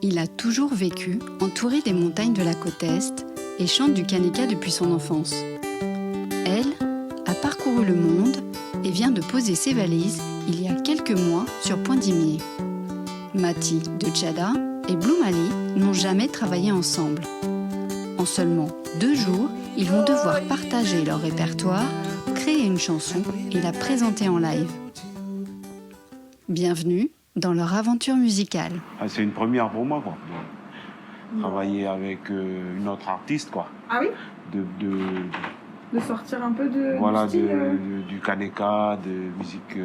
Il a toujours vécu entouré des montagnes de la côte Est et chante du Kaneka depuis son enfance. Elle a parcouru le monde et vient de poser ses valises il y a quelques mois sur Pointe-d'Imier. Mati de Tchada et Blue Mali n'ont jamais travaillé ensemble. En seulement 2 jours, ils vont devoir partager leur répertoire, créer une chanson et la présenter en live. Bienvenue dans leur aventure musicale. C'est une première pour moi, quoi. Travailler avec une autre artiste, quoi. Ah oui? De sortir un peu du style, du Kaneka, de musique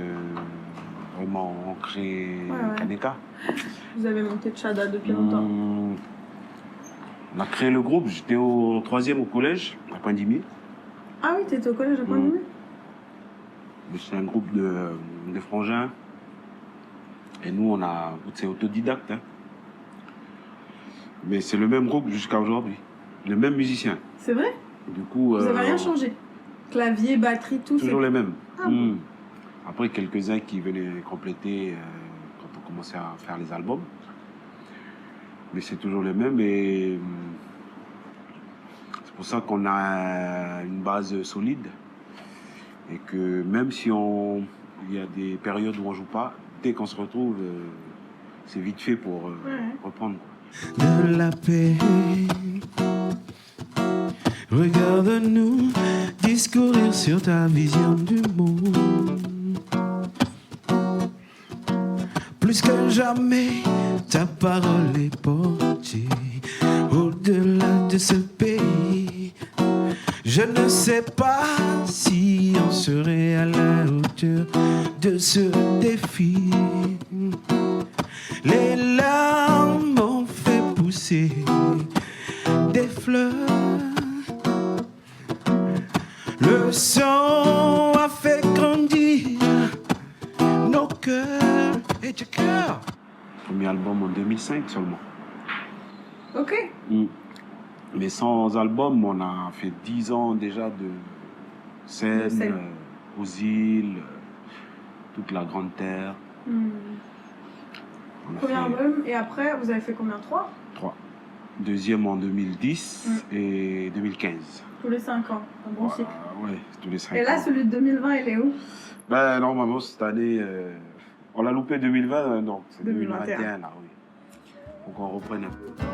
vraiment ancrée Kaneka. Vous avez monté Tchada depuis longtemps? On a créé le groupe, j'étais au 3e au collège, à Pointe-d'Imier. Ah oui, t'étais au collège à Pointe-d'Imier? C'est un groupe de frangins. Et nous, c'est autodidacte. Hein. Mais c'est le même groupe jusqu'à aujourd'hui. Le même musicien. C'est vrai? Du coup, vous n'avez rien changé? Clavier, batterie, tout? Toujours les mêmes. Ah bon? Après, quelques-uns qui venaient compléter quand on commençait à faire les albums. Mais c'est toujours les mêmes. Et c'est pour ça qu'on a une base solide. Et que même si il y a des périodes où on ne joue pas, dès qu'on se retrouve, c'est vite fait pour reprendre. De la paix, regarde-nous discourir sur ta vision du monde. Plus que jamais, ta parole est portée au-delà de ce pays. Je ne sais pas si on serait à la hauteur de ce défi. Les larmes ont fait pousser des fleurs. Le sang a fait grandir nos cœurs et tes cœurs. Premier album en 2005 seulement. Ok. Mais sans album, on a fait 10 ans déjà de scène, aux îles, toute la Grande Terre. Premier album, et après, vous avez fait combien? 3? 3. Deuxième en 2010 et 2015. Tous les 5 ans, un bon cycle. Ouais, tous les 5 ans. Et là, celui de 2020, il est où? Normalement, cette année, on l'a loupé 2020, non, c'est 2021. 2021, là, oui. Donc on reprenne un peu.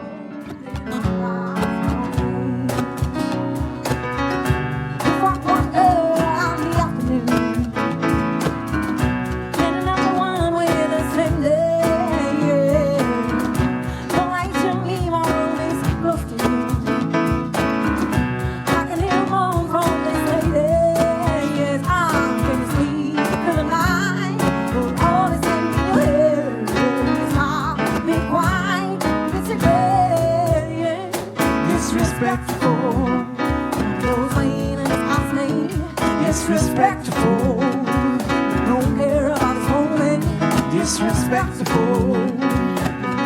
Disrespectful, don't care about his moment. Disrespectful,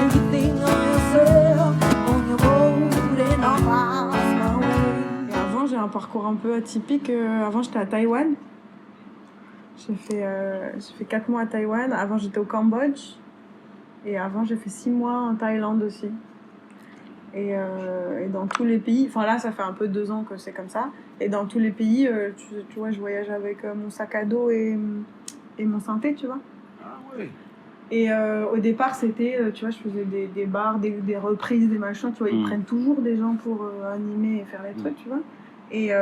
everything on yourself, on your road and I'll pass my way. Et avant, j'ai un parcours un peu atypique. Avant, j'étais à Taïwan. J'ai fait 4 mois à Taïwan. Avant, j'étais au Cambodge. Et avant, j'ai fait 6 mois en Thaïlande aussi. Et dans tous les pays, enfin là ça fait un peu 2 ans que c'est comme ça, et dans tous les pays, tu vois, je voyage avec mon sac à dos et mon synthé, tu vois. Ah ouais. Et au départ c'était, tu vois, je faisais des bars, des reprises, des machins, tu vois, ils prennent toujours des gens pour animer et faire les trucs, tu vois. Et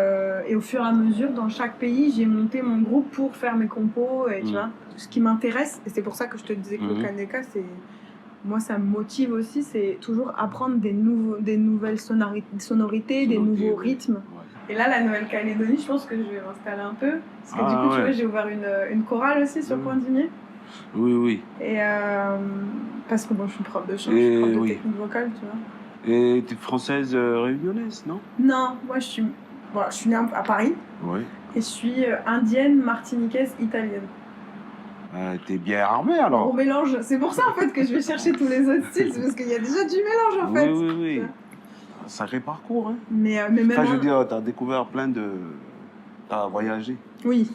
au fur et à mesure, dans chaque pays, j'ai monté mon groupe pour faire mes compos, et tu vois, ce qui m'intéresse, et c'est pour ça que je te disais que le Kaneka, c'est... Moi, ça me motive aussi, c'est toujours apprendre des nouvelles sonorités, des nouveaux rythmes. Ouais. Et là, la Nouvelle-Calédonie, je pense que je vais m'installer un peu. Parce que du coup, tu vois, j'ai ouvert une chorale aussi sur Pointe-d'Imier. Oui, oui. Et parce que bon, je suis prof de chant, je suis prof de technique vocale, tu vois. Et tu es française réunionnaise, non? Non, moi, je suis née à Paris. Oui. Et je suis indienne, martiniquaise, italienne. T'es bien armé alors. On mélange, c'est pour ça en fait que je vais chercher tous les autres styles, c'est parce qu'il y a déjà du mélange en fait. Oui. Un sacré parcours, hein. Mais même. Enfin, je veux dire, t'as découvert plein de. T'as voyagé. Oui.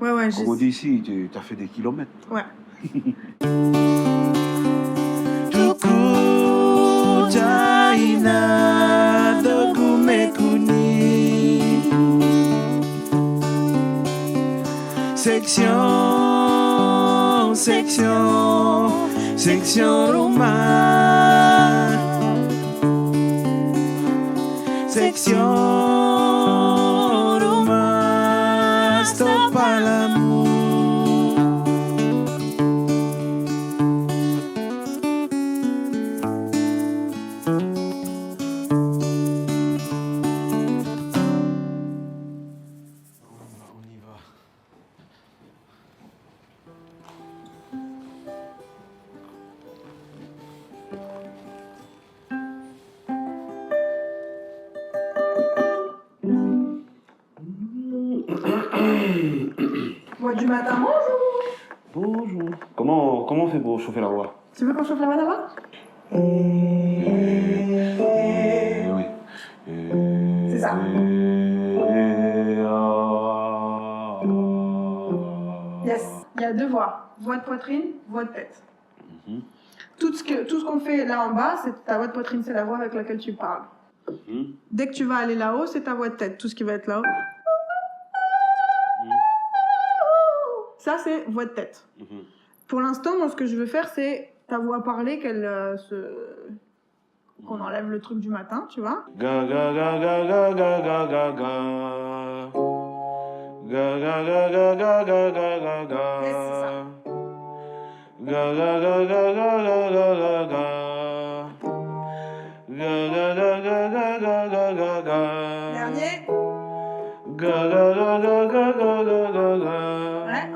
Ouais. Comme on dit ici, t'as fait des kilomètres. Ouais. Tout court. Section Roma. Section Roma. Stop à l'amour. On y va. Voix du matin, bonjour. Bonjour. Comment on fait pour chauffer la voix? Tu veux qu'on chauffe la voix d'abord? Oui. C'est ça. Yes. Il y a deux voix. Voix de poitrine, voix de tête. Mhm. Tout ce qu'on fait là en bas, c'est ta voix de poitrine, c'est la voix avec laquelle tu parles. Mhm. Dès que tu vas aller là-haut, c'est ta voix de tête. Tout ce qui va être là-haut. Ça, c'est voix de tête. Mhm. Pour l'instant, moi, ce que je veux faire, c'est ta voix parlée, qu'on enlève le truc du matin, tu vois. Ga ga ga ga ga ga ga ga ga. Ga ga ga ga ga ga ga ga ga. Yes, c'est ça. Ga ga ga ga ga ga ga ga ga. Ga ga ga ga ga ga ga ga ga. Dernier. Ga ga ga ga ga ga ga ga ga. Ouais,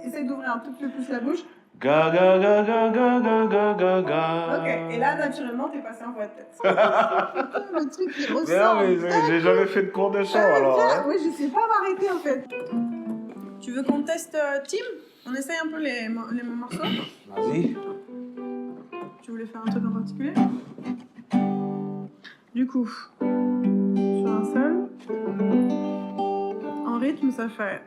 essaye d'ouvrir un tout petit peu plus la bouche. Ga ga ga ga ga ga ga ga ga. Ok, et là, naturellement, t'es passé en voix de tête. Le truc qui ressort. Mais non, mais j'ai jamais fait de cours de chant alors. Hein. Oui, je sais pas m'arrêter en fait. Tu veux qu'on teste Tim? On essaye un peu les morceaux? Vas-y. Tu voulais faire un truc en particulier? Du coup, sur un seul, en rythme, ça fait.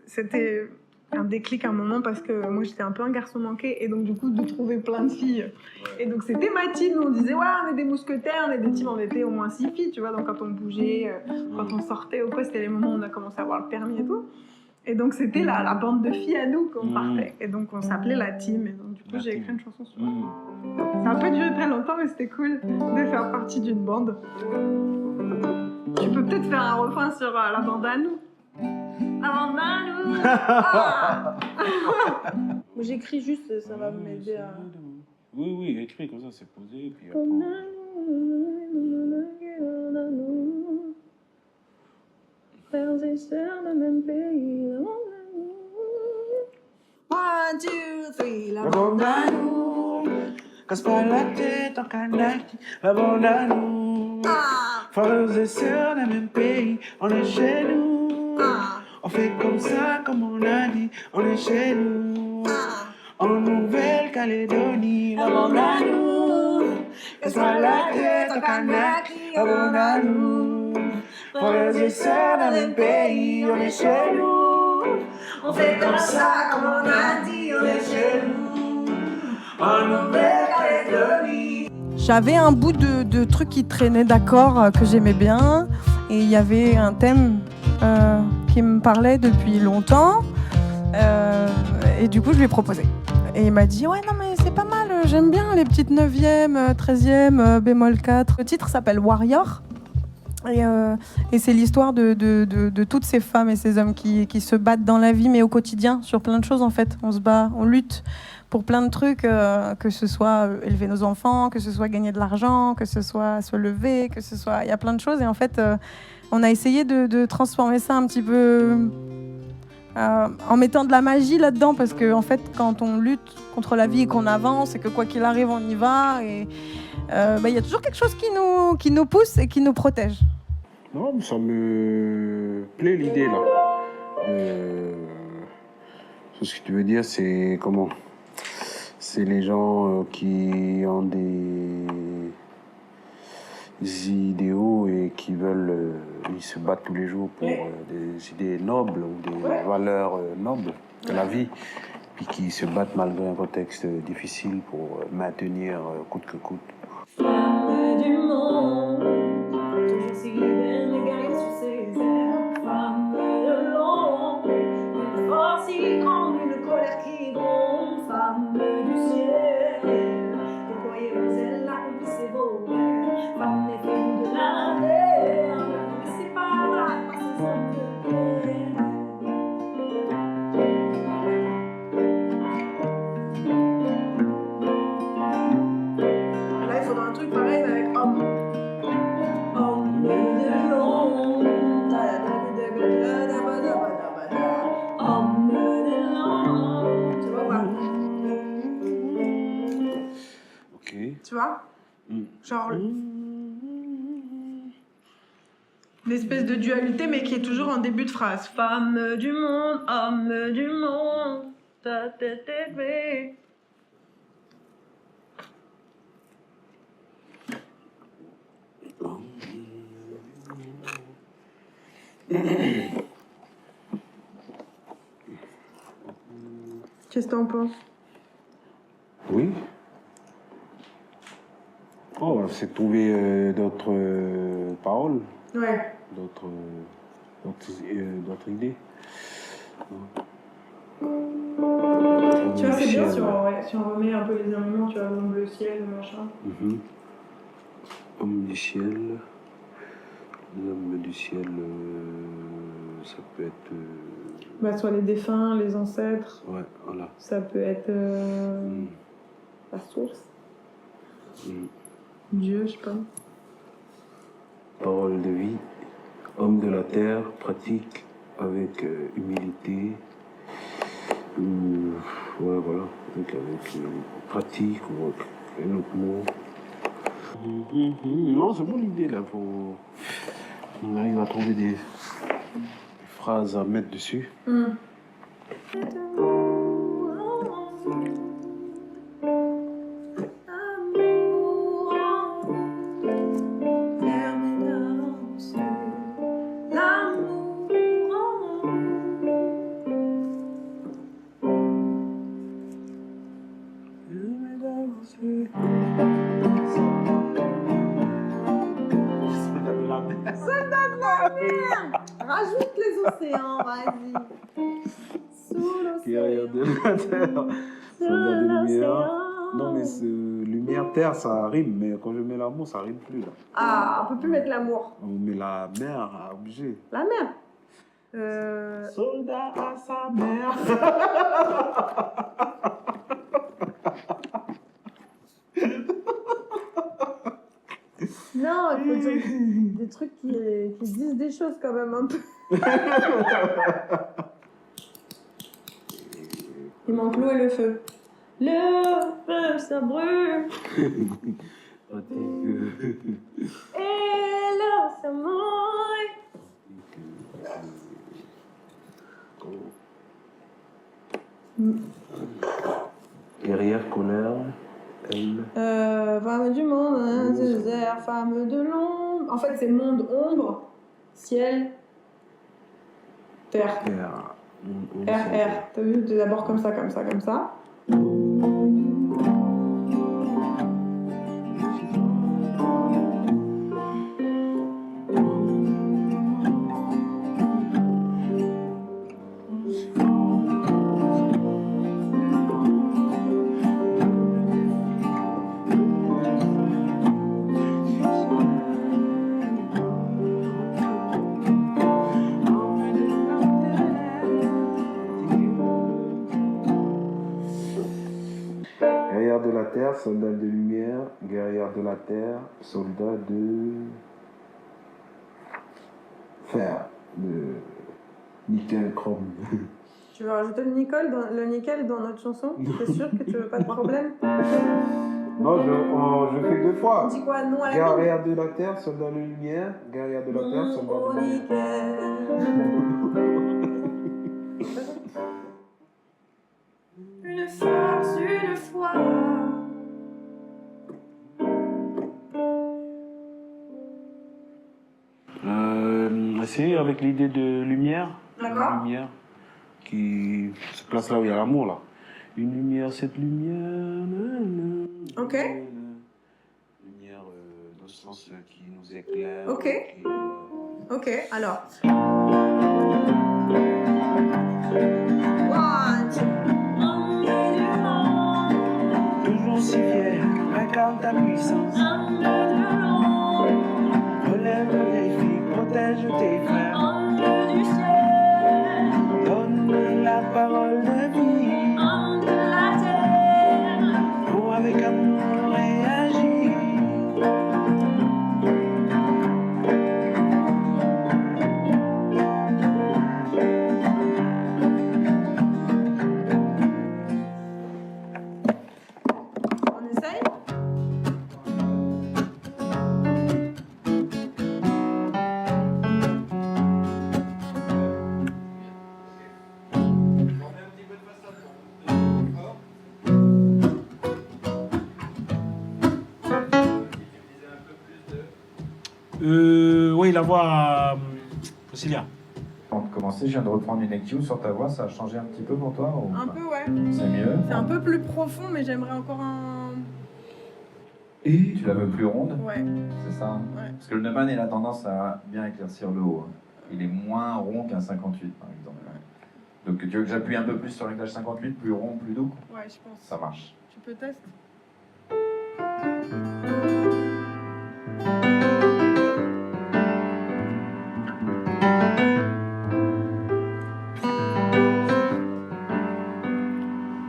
C'était un déclic à un moment parce que moi j'étais un peu un garçon manqué et donc du coup de trouver plein de filles. Et donc c'était ma team, on disait ouais on est des mousquetaires, on est des teams, on était au moins 6 filles, tu vois, donc quand on bougeait, quand on sortait ou quoi, c'était les moments où on a commencé à avoir le permis et tout. Et donc c'était la bande de filles à nous qu'on partait. Et donc on s'appelait la team et donc du coup j'ai écrit une chanson sur ça. Ça a pas duré très longtemps mais c'était cool de faire partie d'une bande. Tu peux peut-être faire un refrain sur la bande à nous. Ah moi j'écris juste, ça va m'aider à... Oui, oui, écrit comme ça, c'est posé. Puis après... 1, 2, 3, la bande à nous. Casse pas la tête en Kanaki, la bande à nous. Frères et sœurs d'un même pays, on est chez nous. On fait comme ça, comme on a dit, on est chez nous. En Nouvelle-Calédonie, la bande à nous. Casse pas la tête en Kanaki, la bande à nous. Frères et sœurs d'un même pays, on est chez nous. On fait comme ça, comme on a dit, on est chez nous. En Nouvelle-Calédonie. J'avais un bout de truc qui traînait d'accords que j'aimais bien et il y avait un thème qui me parlait depuis longtemps et du coup je lui ai proposé et il m'a dit ouais non mais c'est pas mal, j'aime bien les petites 9e, 13e, bémol 4. Le titre s'appelle Warrior et c'est l'histoire de toutes ces femmes et ces hommes qui se battent dans la vie mais au quotidien sur plein de choses en fait. On se bat, on lutte pour plein de trucs, que ce soit élever nos enfants, que ce soit gagner de l'argent, que ce soit se lever, que ce soit... Il y a plein de choses et en fait, on a essayé de transformer ça un petit peu en mettant de la magie là-dedans parce que en fait, quand on lutte contre la vie et qu'on avance et que quoi qu'il arrive, on y va et y a toujours quelque chose qui nous pousse et qui nous protège. Non, ça me plaît l'idée là. Ce que tu veux dire, c'est comment? C'est les gens qui ont des idéaux et qui veulent, ils se battent tous les jours pour des idées nobles ou des valeurs nobles de la vie, puis qui se battent malgré un contexte difficile pour maintenir coûte que coûte. Femme du monde, toujours si belle, les guerriers sur ses ailes. Femme de l'ombre, une force si grande, une colère qui gronde. Femme du ciel, déployez-vous ailes, accomplissez vos rêves. Femme des filles de la terre, ne vous laissez pas battre par ces hommes de guerre. Là, il faudra un truc pareil avec homme. Homme de l'ombre, homme de l'ombre. Tu vois, voilà. Ok. Tu vois? Genre l'espèce de dualité, mais qui est toujours en début de phrase. Femme du monde, homme du monde. Ta, ta, ta, ta. Qu'est-ce que t'en penses? Oui. Oh, c'est trouver d'autres paroles, Ouais. d'autres idées. Tu vois, c'est bien si Ciel. on remet un peu les éléments, tu vois, donc le ciel, le machin. Mhm. Homme du ciel. L'homme du ciel, ça peut être. Bah, soit les défunts, les ancêtres, Ouais, voilà. ça peut être la source, Dieu, je sais pas. Parole de vie. Homme de la terre, pratique avec humilité. Ouais, voilà. Donc avec pratique ou avec un autre mot. Non, c'est bon l'idée là. On arrive à trouver des phrases à mettre dessus. Rajoute les océans, vas-y. Sous Guerrière de la terre, soldat de lumière. Non, mais lumière-terre, ça rime, mais quand je mets l'amour, ça rime plus là. Ah, on peut plus mettre l'amour. On met la mer à objet. La mer. Soldat à sa mère. Non, il faut dire des trucs qui disent des choses quand même un peu. Il manque l'eau et le feu. Le feu, ça brûle. Et l'eau, ça mouille. Guerrière, colère, elle. Femme du monde, hein, désert, femme de l'ombre. En fait, c'est monde, ombre, ciel, terre. Terre. R. T'as vu, d'abord comme ça, comme ça, comme ça. Guerrière de la terre, soldat de lumière. Guerrière de la terre, soldat de fer, de nickel chrome. Tu veux rajouter le nickel dans notre chanson? T'es sûr que tu veux pas de problème? Non, je fais deux fois. On dit quoi? Non à la Guerrière de la terre, soldat de lumière. Guerrière de la terre, soldat au de lumière. nickel. Une force, une foi, C'est avec l'idée de lumière. D'accord. Une lumière qui se place là où il y a l'amour, là. Une lumière, cette lumière. Ok. Lumière, dans ce sens qui nous éclaire. Ok. Qui, Ok, alors. One, two. Toujours si fier, incarne ta puissance. Relève le défi, protège tes frères. Donne la parole de vie. Pour avec amour réagir. On essaye? Oui, la voix. Cécilia. Avant de commencer, je viens de reprendre une EQ sur ta voix, ça a changé un petit peu pour toi ou Un pas? peu, ouais. C'est mieux? C'est un peu plus profond, mais j'aimerais encore un. Et tu la veux plus ronde? Ouais. C'est ça? Ouais. Parce que le Neumann, il a tendance à bien éclaircir le haut. Il est moins rond qu'un 58, par exemple. Donc tu veux que j'appuie un peu plus sur l'éclage 58, plus rond, plus doux? Ouais, je pense. Ça marche. Tu peux tester?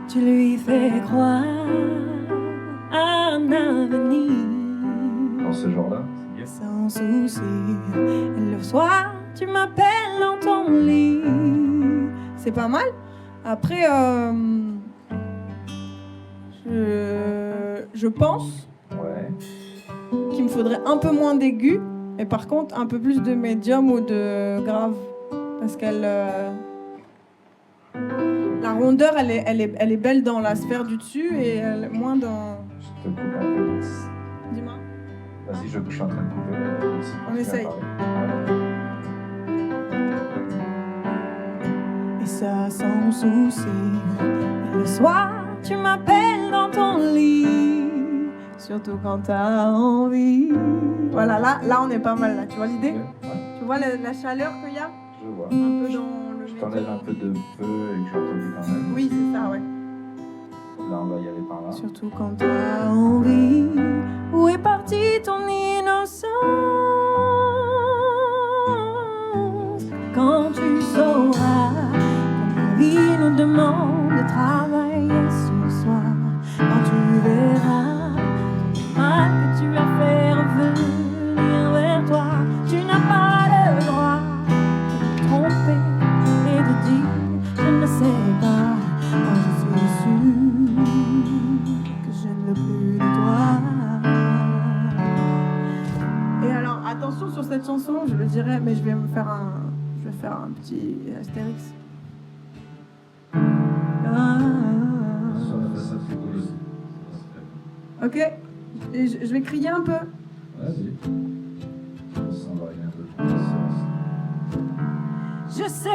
Tu lui fais croire à un avenir Dans ce genre-là, c'est mieux. sans souci. Et le soir, tu m'appelles dans ton lit. C'est pas mal. Après, je pense Ouais. qu'il me faudrait un peu moins d'aigu, et par contre un peu plus de médium ou de grave. Parce qu'elle. La rondeur, elle est belle dans la sphère du dessus et elle est moins dans. Je te coupe un peu. Dis-moi. Vas-y, je suis en train de couper. Ici, On tu essaye. vas parler. Et ça sans souci. Et le soir, tu m'appelles dans ton lit. Surtout quand t'as envie. Voilà, là on est pas mal là. Tu vois l'idée? Ouais, Tu vois la chaleur qu'il y a? je vois. Un peu dans le. Je t'enlève un peu de feu et que j'ai entendu quand même. Oui, c'est ça, ouais. Là, on va y aller par là. Surtout quand t'as envie. Où est partie ton innocence? Quand tu sauras que la vie nous demande de travailler ce soir. Quand tu verras tout le mal que tu as fait revenir vers toi. Tu n'as pas le droit de te tromper et de dire je ne sais pas. Moi je suis sûre que je ne veux plus de toi. Et alors, attention sur cette chanson, je le dirais, mais je vais faire un petit astérix. Ah. Ça, c'est cool aussi. Ok? Et je vais crier un peu. Vas-y. On va aller un peu plus de silence. Je sais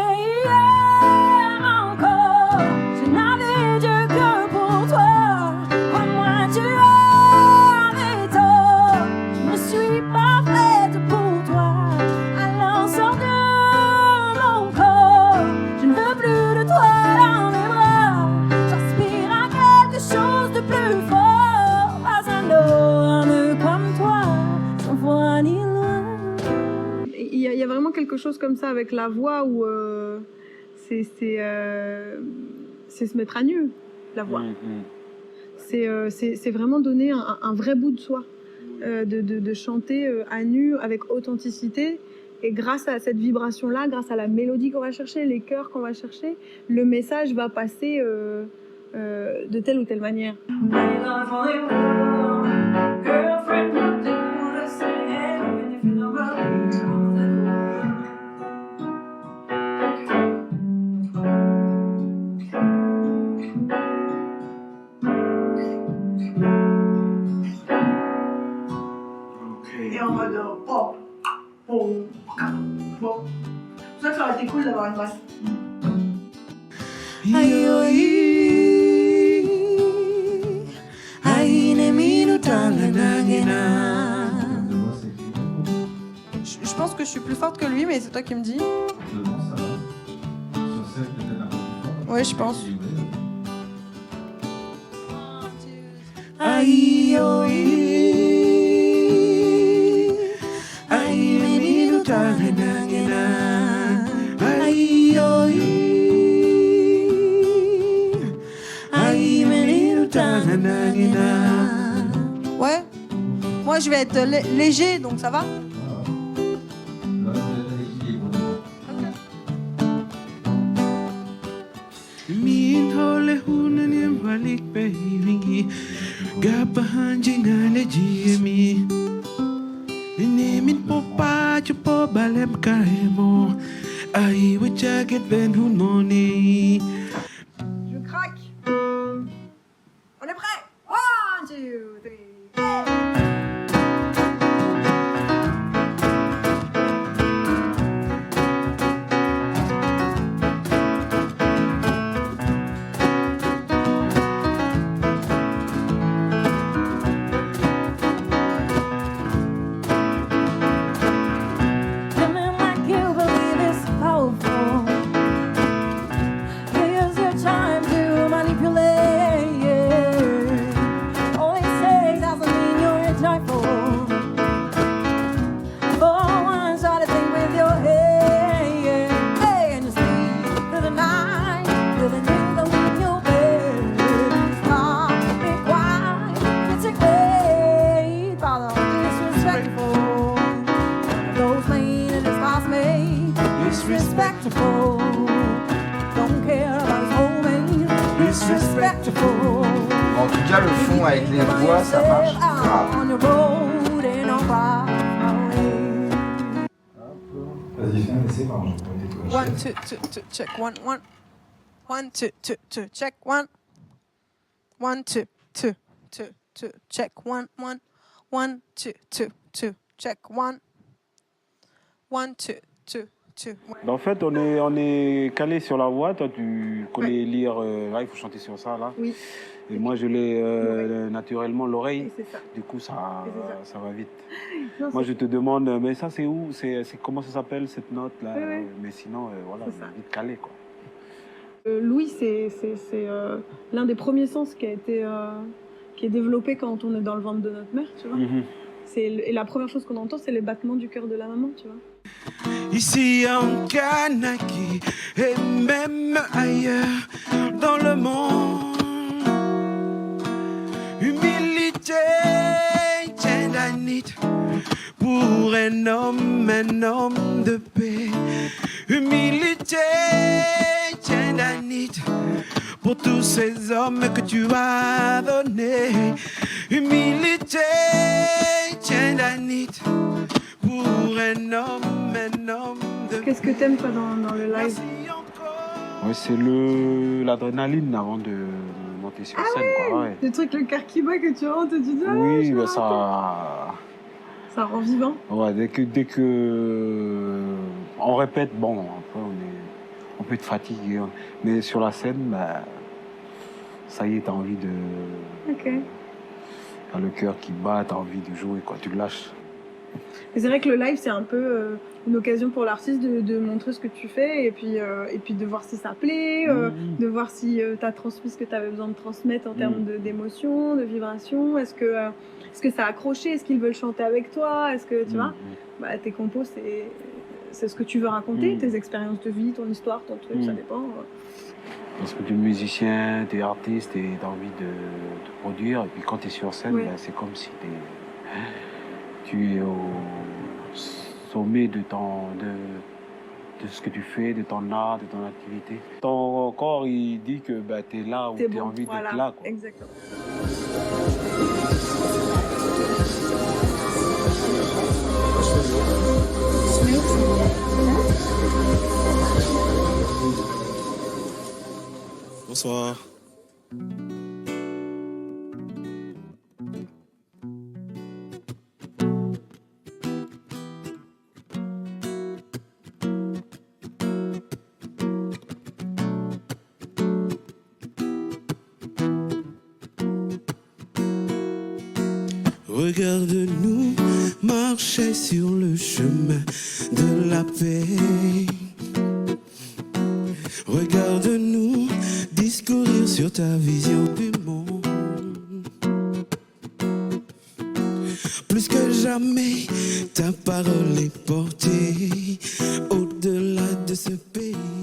hier encore, je n'avais Dieu que pour toi. Crois-moi, tu avais tort. Je ne suis pas faite pour toi. Alors sors de mon corps. Je ne veux plus de toi dans mes bras. J'aspire à quelque chose de plus fort. Pas un homme comme toi, sans foi ni loi. Il y a vraiment quelque chose comme ça avec la voix où c'est se mettre à nu, la voix. C'est vraiment donner un vrai bout de soi, de chanter à nu avec authenticité. Et grâce à cette vibration-là, grâce à la mélodie qu'on va chercher, les chœurs qu'on va chercher, le message va passer de telle ou telle manière. et en mode pop, pom, bon. C'est pour ça que ça aurait été cool d'avoir une basse. Je pense que je suis plus forte que lui, mais c'est toi qui me dis. Devant, ça va. Sur scène, peut-être un peu plus fort. Ouais, je pense. Aïe, oh, aïe, menino tá renangena. Aïe, oh, aïe, menino tá renangena. Ouais. Moi, je vais être léger, donc ça va. Là, vous êtes à l'équilibre. Min hole hunan yam balik bahingi gapahanji ngale jimi ni min popa chupo balem karemo ai wichaget ben hunoni. Je craque. On est prêt. 1, 2, 3. Women like you believe it's powerful. You use your time to manipulate. All it says doesn't mean you're joyful. For once, try to think with your head. Hey, and you sleep through the night, feeling you go in your bed. Stop, be quiet, it's a great father, disrespectful. Those made in his classmate, disrespectful. Don't care about his homemade, disrespectful. En tout cas, le fond avec les voix, ça marche grave. On your road and on Broadway. Vas-y, fais un essai, par exemple. 1, 2, 2, 2, check 1, 1. 1, 2, 2, 2, check 1. 1, 2, 2, 2, 2, check 1, 1. 1, 2, 2, 2, check 1. 1, 2, 2, 2. En fait, on est calé sur la voix. Toi, tu connais lire. Là, il faut chanter sur ça, là. Oui. Et moi, je l'ai L'oreille. naturellement l'oreille. Et c'est ça. Du coup, ça c'est ça. va vite. Non, Moi, c'est- je te demande, mais ça, c'est où c'est comment ça s'appelle, cette note-là? Oui, oui. Mais sinon, voilà, C'est ça. on est vite calé, quoi. Louis, c'est l'un des premiers sens qui est développé quand on est dans le ventre de notre mère, tu vois. Mhm. Et la première chose qu'on entend, c'est les battements du cœur de la maman, tu vois. Ici en Kanaki et même ailleurs dans le monde. Humilité, tendernité pour un homme de paix. Humilité, tendernité pour tous ces hommes que tu as donnés. Humilité, tendernité pour un homme de paix. Qu'est-ce que t'aimes, toi, dans le live? Merci encore. Ouais, c'est l'adrénaline avant de monter sur scène, quoi. Ouais. Le truc, le cœur qui bat, que tu rentres et tu dis, ah, Oui, je bah, vais ça rend vivant. Ouais, dès que on répète, bon, après on peut être fatigué, hein. Mais sur la scène, bah, ça y est, t'as envie de, Ok. t'as le cœur qui bat, t'as envie de jouer, quoi. Tu le lâches. Mais c'est vrai que le live, c'est un peu une occasion pour l'artiste de montrer ce que tu fais et puis de voir si ça plaît, de voir si tu as transmis ce que tu avais besoin de transmettre en termes d'émotion, de vibration. Est-ce que ça a accroché? Est-ce qu'ils veulent chanter avec toi? Est-ce que tu vois, bah, tes compos, c'est ce que tu veux raconter, tes expériences de vie, ton histoire, ton truc, ça dépend. Parce que tu es musicien, tu es artiste et tu as envie de produire. Et puis quand tu es sur scène, Oui. bah, c'est comme si tu es au sommet de ce que tu fais, de ton art, de ton activité. Ton corps, il dit que bah, tu es là où T'es tu as bon, envie voilà, d'être là, quoi. exactement. Bonsoir. Regarde-nous marcher sur le chemin de la paix. Regarde-nous discourir sur ta vision du monde. Plus que jamais, ta parole est portée au-delà de ce pays.